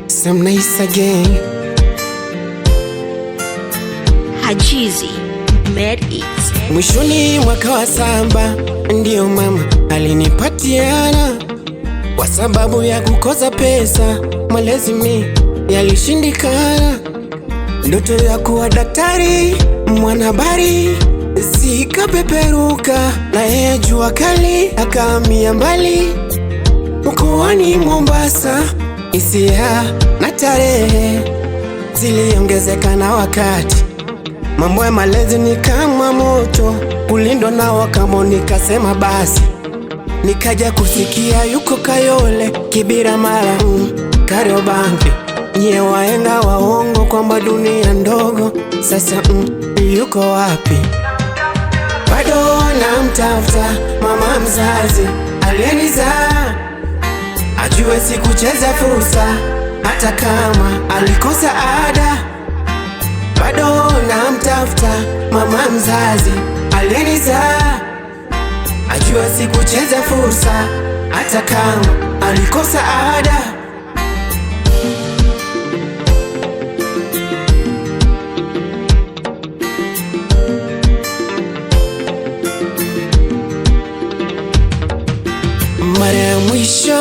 Some nice again. Hajizi Made It. Mwishoni mwaka wa 7 ndio mama alinipatiana, kwa sababu ya kukosa pesa malezi mi yalishindikana. Ndoto ya kuwa daktari, mwanahabari zikapeperuka, na yeye jua kali akahamia mbali mkoani Mombasa. Hisia na tarehe ziliongezeka na wakati, mambo ya malezi ni kama moto, kulindwa na wakamo. Nikasema basi, nikaja kusikia yuko Kayole, Kibira, Mara, Kariobangi, nye wahenga waongo kwamba dunia ndogo. Sasa yuko wapi? Bado namtafuta mama mzazi aliyenizaa, ajue sikucheza fursa hata kama alikosa ada. Bado namtafuta mama mzazi aliyenizaa, ajue sikucheza fursa hata kama alikosa ada. Mara ya mwisho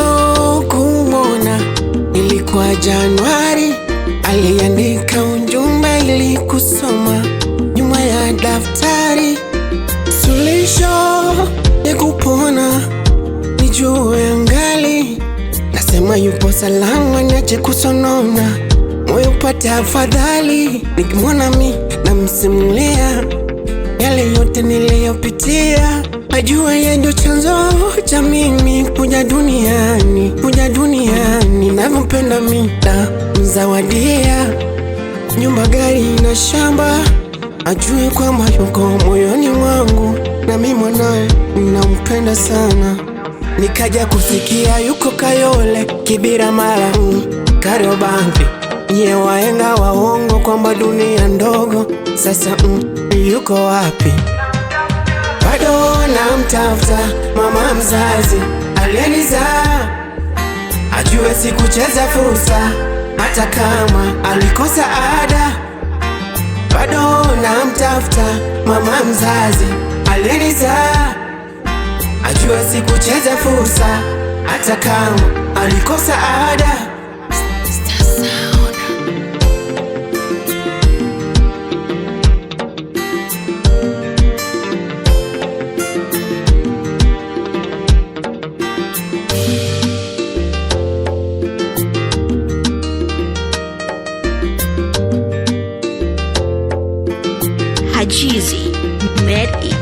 kumwona ilikuwa Januari, aliandika ujumbe ili kusoma nyuma ya daftari. Suluhisho ya kupona nijue angali, nasema yupo salama, niache kusonona, moyo upate afadhali. Nikimwona mi namsimulia yale yote niliyopitia, ajua yeye ndio chanzo cha mimi kuja duniani. Navyopenda mi mzawadia nyumba, gari na shamba, ajue kwamba yuko moyoni mwangu, na mimi mwanae nampenda sana. Nikaja kusikia yuko Kayole, Kibira, Mara, Kariobangi, nye wahenga waongo kwamba dunia ndogo. Sasa yuko wapi? Bado namtafuta mama mzazi aliyenizaa, ajue sikucheza fursa hata kama alikosa ada. Bado namtafuta mama mzazi aliyenizaa, ajue sikucheza fursa hata kama alikosa ada. Hajizi Made It.